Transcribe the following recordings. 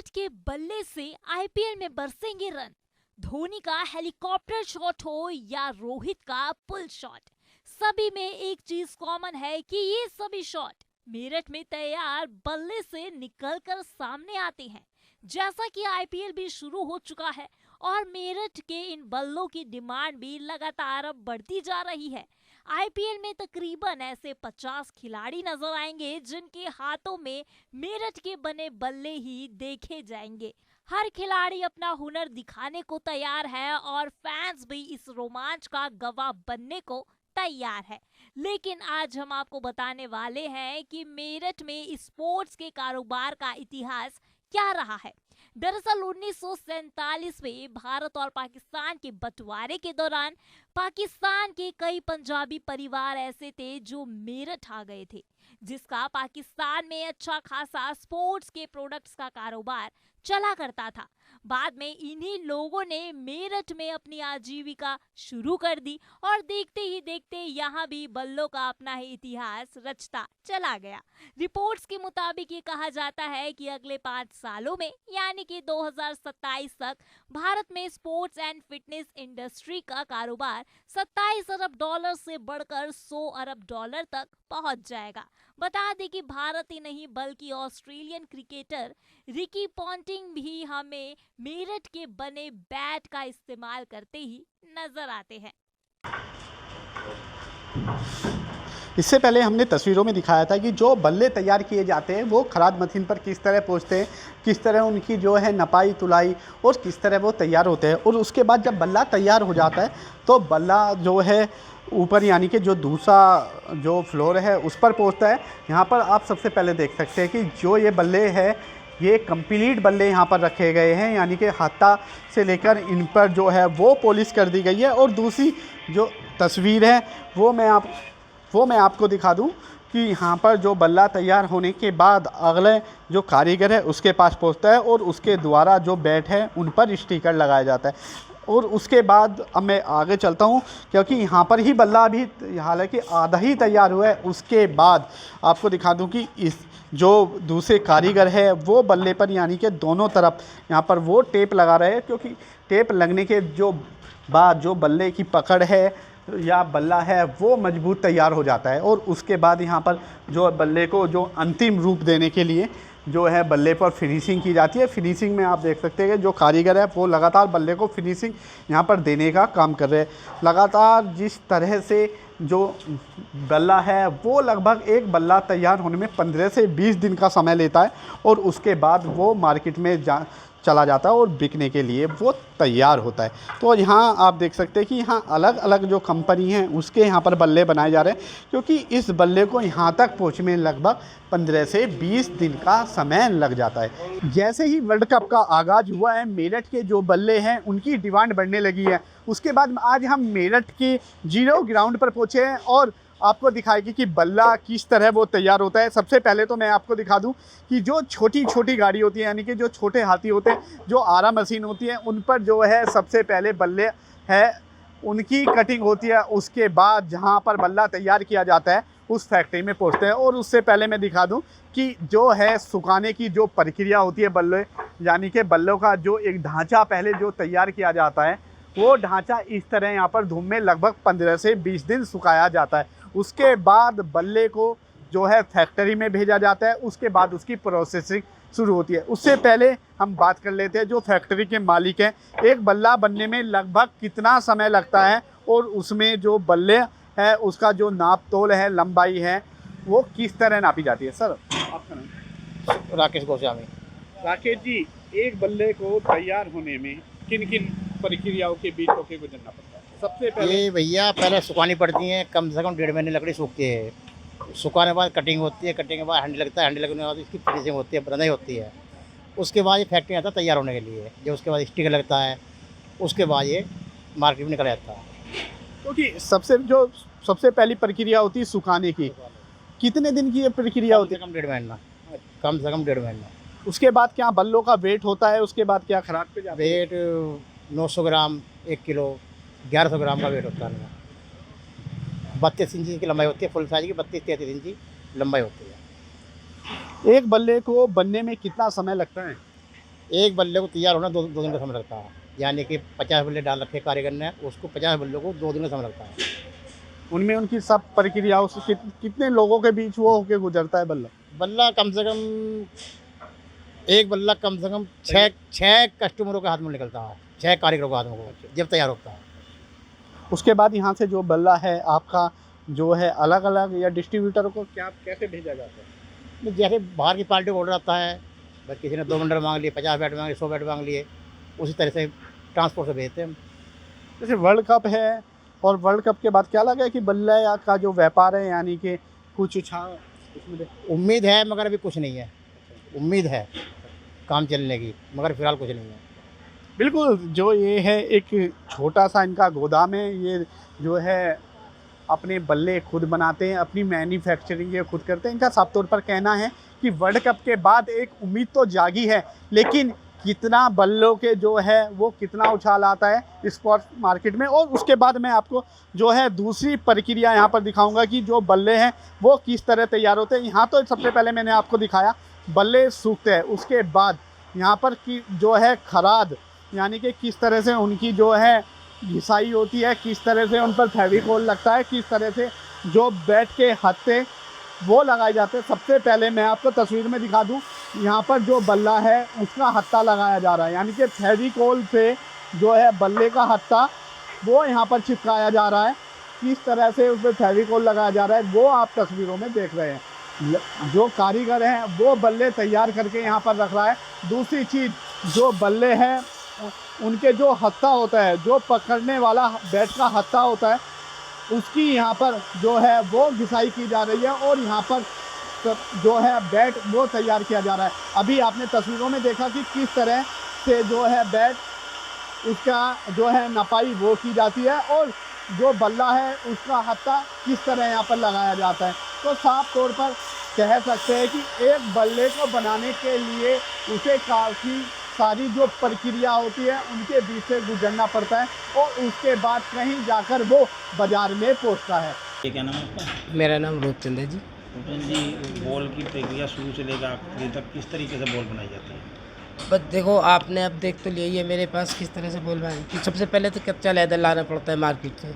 मेरठ के बल्ले से आईपीएल में बरसेंगे रन। धोनी का हेलीकॉप्टर शॉट हो या रोहित का पुल शॉट, सभी में एक चीज कॉमन है कि ये सभी शॉट मेरठ में तैयार बल्ले से निकलकर सामने आते हैं। जैसा कि आईपीएल भी शुरू हो चुका है और मेरठ के इन बल्लों की डिमांड भी लगातार अब बढ़ती जा रही है। आईपीएल में तकरीबन ऐसे 50 खिलाड़ी नजर आएंगे जिनके हाथों में मेरठ के बने बल्ले ही देखे जाएंगे। हर खिलाड़ी अपना हुनर दिखाने को तैयार है और फैंस भी इस रोमांच का गवाह बनने को तैयार है। लेकिन आज हम आपको बताने वाले हैं कि मेरठ में स्पोर्ट्स के कारोबार का इतिहास क्या रहा है। दरअसल 1947 में भारत और पाकिस्तान के बंटवारे के दौरान पाकिस्तान के कई पंजाबी परिवार ऐसे थे जो मेरठ आ गए थे, जिसका पाकिस्तान में अच्छा खासा स्पोर्ट्स के प्रोडक्ट्स का कारोबार चला करता था। बाद में इन्हीं लोगों ने मेरठ में अपनी आजीविका शुरू कर दी और देखते ही देखते यहाँ भी बल्लों का अपना ही इतिहास रचता चला गया। रिपोर्ट्स के मुताबिक ये कहा जाता है कि अगले 5 सालों में यानी कि 2027 तक भारत में स्पोर्ट्स एंड फिटनेस इंडस्ट्री का कारोबार 27 अरब डॉलर से बढ़कर 100 अरब डॉलर तक पहुंच जाएगा। बता दें कि भारत ही नहीं बल्कि ऑस्ट्रेलियन क्रिकेटर रिकी पॉन्टिंग भी हमें मेरठ के बने बैट का इस्तेमाल करते ही नजर आते हैं। इससे पहले हमने तस्वीरों में दिखाया था कि जो बल्ले तैयार किए जाते हैं वो खराद मशीन पर किस तरह पहुंचते हैं, किस तरह उनकी जो है नपाई तुलाई और किस तरह वो तैयार होते हैं। और उसके बाद जब बल्ला तैयार हो जाता है तो बल्ला जो है ऊपर यानी कि जो दूसरा जो फ्लोर है उस पर पहुंचता है। यहाँ पर आप सबसे पहले देख सकते हैं कि जो ये बल्ले हैं ये कंप्लीट बल्ले यहाँ पर रखे गए हैं, यानी कि हाथा से लेकर इन पर जो है वो पॉलिश कर दी गई है। और दूसरी जो तस्वीर है वो मैं आपको दिखा दूं कि यहाँ पर जो बल्ला तैयार होने के बाद अगले जो कारीगर है उसके पास पहुँचता है और उसके द्वारा जो बैट है उन पर स्टिकर लगाया जाता है। और उसके बाद अब मैं आगे चलता हूँ क्योंकि यहाँ पर ही बल्ला अभी हालांकि आधा ही तैयार हुआ है। उसके बाद आपको दिखा दूँ कि इस जो दूसरे कारीगर है वो बल्ले पर यानी कि दोनों तरफ यहाँ पर वो टेप लगा रहे हैं, क्योंकि टेप लगने के जो बाद जो बल्ले की पकड़ है या बल्ला है वो मजबूत तैयार हो जाता है। और उसके बाद यहाँ पर जो बल्ले को जो अंतिम रूप देने के लिए जो है बल्ले पर फिनिशिंग की जाती है। फिनिशिंग में आप देख सकते हैं कि जो कारीगर है वो लगातार बल्ले को फिनिशिंग यहाँ पर देने का काम कर रहे हैं। लगातार जिस तरह से जो बल्ला है वो लगभग एक बल्ला तैयार होने में 15 से 20 दिन का समय लेता है और उसके बाद वो मार्केट में चला जाता है और बिकने के लिए वो तैयार होता है। तो यहाँ आप देख सकते हैं कि यहाँ अलग अलग जो कंपनी हैं उसके यहाँ पर बल्ले बनाए जा रहे हैं, क्योंकि इस बल्ले को यहाँ तक पहुँचने में लगभग 15 से 20 दिन का समय लग जाता है। जैसे ही वर्ल्ड कप का आगाज़ हुआ है मेरठ के जो बल्ले हैं उनकी डिमांड बढ़ने लगी है। उसके बाद आज हम मेरठ के जीरो ग्राउंड पर पहुँचे हैं और आपको दिखाएगी कि बल्ला किस तरह वो तैयार होता है। सबसे पहले तो मैं आपको दिखा दूं कि जो छोटी छोटी गाड़ी होती है यानी कि जो छोटे हाथी होते हैं, जो आरा मशीन होती है, उन पर जो है सबसे पहले बल्ले है उनकी कटिंग होती है। उसके बाद जहां पर बल्ला तैयार किया जाता है उस फैक्ट्री में पहुंचते हैं। और उससे पहले मैं दिखा दूं कि जो है सुखाने की जो प्रक्रिया होती है बल्ले यानी कि बल्लों का जो एक ढांचा पहले जो तैयार किया जाता है वो ढांचा इस तरह यहाँ पर धूप में लगभग 15 से 20 दिन सुखाया जाता है। उसके बाद बल्ले को जो है फैक्ट्री में भेजा जाता है। उसके बाद उसकी प्रोसेसिंग शुरू होती है। उससे पहले हम बात कर लेते हैं जो फैक्ट्री के मालिक हैं, एक बल्ला बनने में लगभग कितना समय लगता है और उसमें जो बल्ले है उसका जो नाप तोल है, लंबाई है, वो किस तरह नापी जाती है। सर आपका नाम? राकेश गोस्वामी। राकेश जी, एक बल्ले को तैयार होने में किन किन प्रक्रियाओं के बीच होकर गुजरना पड़ता है? सबसे पहले ये भैया पहले सुखानी पड़ती है, कम से कम 1.5 महीने लकड़ी सूखती है। सुखाने के बाद कटिंग होती है, कटिंग के बाद हैंडल लगता है, हैंडल लगने के बाद इसकी फिनिशिंग होती है, बनाई होती है। उसके बाद ये फैक्ट्री आता है तैयार होने के लिए, जो उसके बाद स्टिकर लगता है, उसके बाद ये मार्केट में निकल जाता है। क्योंकि सबसे पहली प्रक्रिया होती है सुखाने की, कितने दिन की ये प्रक्रिया होती है? कम से कम 1.5 महीना, कम से कम 1.5 महीना। उसके बाद क्या बल्लों का वेट होता है? उसके बाद क्या खराब पे जाता है? वेट 900 ग्राम, 1 किलो, 1100 ग्राम का वेट होता है। 32 इंची की लंबाई होती है, फुल साइज की 32-33 इंची लंबाई होती है। एक बल्ले को बनने में कितना समय लगता है? एक बल्ले को तैयार होना दो दिन का समय लगता है, यानी कि 50 बल्ले डाल रखे कारीगर ने, उसको 50 बल्लों को 2 दिन का समय लगता है। उनमें उनकी सब प्रक्रियाओं से कितने लोगों के बीच वो होके गुजरता है बल्ला? बल्ला कम से कम एक बल्ला कम से कम छः कस्टमरों के हाथ में निकलता है, 6 कारीगरों के हाथ में जब तैयार होता है। उसके बाद यहाँ से जो बल्ला है आपका जो है अलग अलग या डिस्ट्रीब्यूटरों को क्या कैसे भेजा जाता है? जैसे बाहर की पार्टी को ऑर्डर आता है, बस किसी ने 2 बंडल मांग लिए, 50 बैट मांग लिए, 100 बैट मांग लिए, उसी तरह से ट्रांसपोर्ट से भेजते हैं हम। जैसे वर्ल्ड कप है और वर्ल्ड कप के बाद क्या लगा कि बल्ला का जो व्यापार है यानी कि कुछ उसमें उम्मीद है मगर अभी कुछ नहीं है, उम्मीद है काम चलने की, मगर फिलहाल कुछ नहीं है। बिल्कुल, जो ये है एक छोटा सा इनका गोदाम है, ये जो है अपने बल्ले खुद बनाते हैं, अपनी मैन्युफैक्चरिंग ये खुद करते हैं। इनका साफ तौर पर कहना है कि वर्ल्ड कप के बाद एक उम्मीद तो जागी है, लेकिन कितना बल्लों के जो है वो कितना उछाल आता है स्पॉट मार्केट में। और उसके बाद मैं आपको जो है दूसरी प्रक्रिया यहाँ पर दिखाऊंगा कि जो बल्ले हैं वो किस तरह तैयार होते हैं। यहाँ तो सबसे पहले मैंने आपको दिखाया बल्ले सूखते हैं, उसके बाद यहाँ पर की जो है खराद यानी कि किस तरह से उनकी जो है घिसाई होती है, किस तरह से उन पर फेविकोल लगता है, किस तरह से जो बैट के हत्थे वो लगाए जाते हैं। सबसे पहले मैं आपको तस्वीर में दिखा दूं, यहाँ पर जो बल्ला है उसका हत्था लगाया जा रहा है, यानी कि फेविकोल से जो है बल्ले का हत्था वो यहाँ पर चिपकाया जा रहा है। किस तरह से उस पर फेविकोल लगाया जा रहा है वो आप तस्वीरों में देख रहे हैं। जो कारीगर हैं वो बल्ले तैयार करके यहाँ पर रख रहा है। दूसरी चीज़, जो बल्ले हैं उनके जो हत्था होता है, जो पकड़ने वाला बैट का हत्था होता है, उसकी यहाँ पर जो है वो घिसाई की जा रही है और यहाँ पर जो है बैट वो तैयार किया जा रहा है। अभी आपने तस्वीरों में देखा कि किस तरह से जो है बैट उसका जो है नपाई वो की जाती है और जो बल्ला है उसका हत्था किस तरह यहाँ पर लगाया जाता है। तो साफ तौर पर कह सकते हैं कि एक बल्ले को बनाने के लिए उसे काफ़ी सारी जो प्रक्रिया होती है उनके बीच से गुजरना पड़ता है और उसके बाद कहीं जाकर वो बाज़ार में पहुंचता है। ये क्या नाम है आपका? मेरा नाम रूपचंद है जी। भूपेन जी, बॉल की प्रक्रिया शुरू से लेकर आखिरी तक किस तरीके से बॉल बनाई जाती है? बस देखो, आपने अब देख तो लिया ही है मेरे पास किस तरह से बॉल बनाई कि सबसे पहले तो कच्चा लेदर लाना पड़ता है मार्केट से,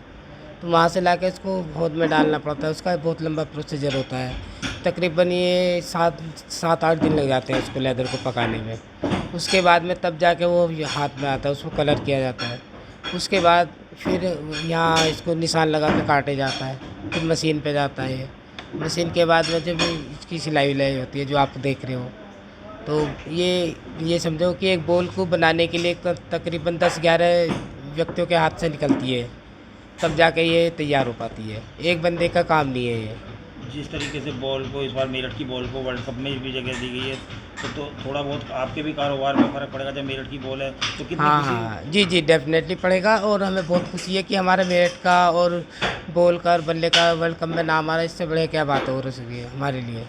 तो वहाँ से लाकर इसको होद में डालना पड़ता है। उसका बहुत लंबा प्रोसीजर होता है, तकरीबन ये 7-8 दिन लग जाते हैं उसको लेदर को पकाने में। उसके बाद में तब जाके वो हाथ में आता है, उसको कलर किया जाता है। उसके बाद फिर यहाँ इसको निशान लगा के काटे जाता है, फिर मशीन पे जाता है। मशीन के बाद में जब इसकी सिलाई विलाई होती है जो आप देख रहे हो, तो ये समझो कि एक बॉल को बनाने के लिए तकरीबन 10-11 व्यक्तियों के हाथ से निकलती है, तब जाके ये तैयार हो पाती है। एक बंदे का काम नहीं है ये। जिस तरीके से बॉल को इस बार मेरठ की बॉल को वर्ल्ड कप में भी जगह दी गई है, तो थोड़ा बहुत आपके भी कारोबार में फ़र्क पड़ेगा जब मेरठ की बॉल है तो कितनी हाँ, जी डेफिनेटली पड़ेगा। और हमें बहुत खुशी है कि हमारे मेरठ का और बॉल का और बल्ले का वर्ल्ड कप में नाम आ रहा है। इससे बड़े क्या बात हो सकी है हमारे लिए।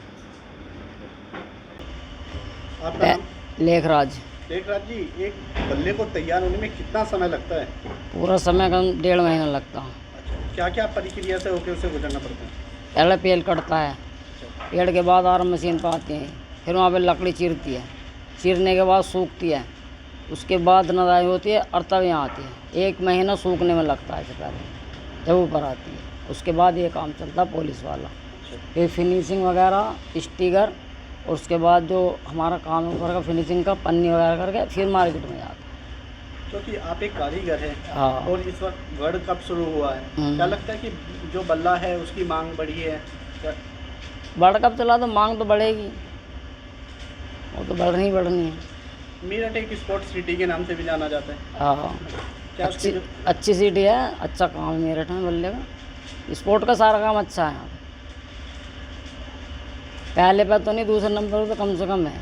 आपका नाम? लेखराज। लेखराज जी, एक बल्ले को तैयार होने में कितना समय लगता है? पूरा समय कम 1.5 महीना लगता है। क्या क्या प्रक्रिया से होकर उसे गुजरना पड़ता है? पहले पेल कटता है, पेड़ के बाद आराम मशीन पर आती है, फिर वहाँ पे लकड़ी चीरती है, चीरने के बाद सूखती है, उसके बाद नदाई होती है और तब यहाँ आती है। 1 महीना सूखने में लगता है इससे पहले, जब ऊपर आती है। उसके बाद ये काम चलता है पुलिस वाला, फिर फिनिशिंग वगैरह, स्टिकर, और उसके बाद जो हमारा काम है ऊपर का फिनिशिंग का पन्नी वगैरह करके फिर मार्केट में जाता है। क्योंकि आप एक कारीगर हैं हाँ। और इस वक्त वर्ल्ड कप शुरू हुआ है, क्या लगता है कि जो बल्ला है उसकी मांग बढ़ी है? वर्ल्ड कप चला तो मांग तो बढ़ेगी, वो तो बढ़नी ही बढ़नी है। मेरठ एक स्पोर्ट्स सिटी के नाम से भी जाना जाता है। हाँ, क्या उसकी अच्छी सिटी है, अच्छा काम है मेरठ में बल्ले का। स्पोर्ट का सारा काम अच्छा है यहाँ पे। पहले पर तो नहीं, दूसरे नंबर पर तो कम से कम है।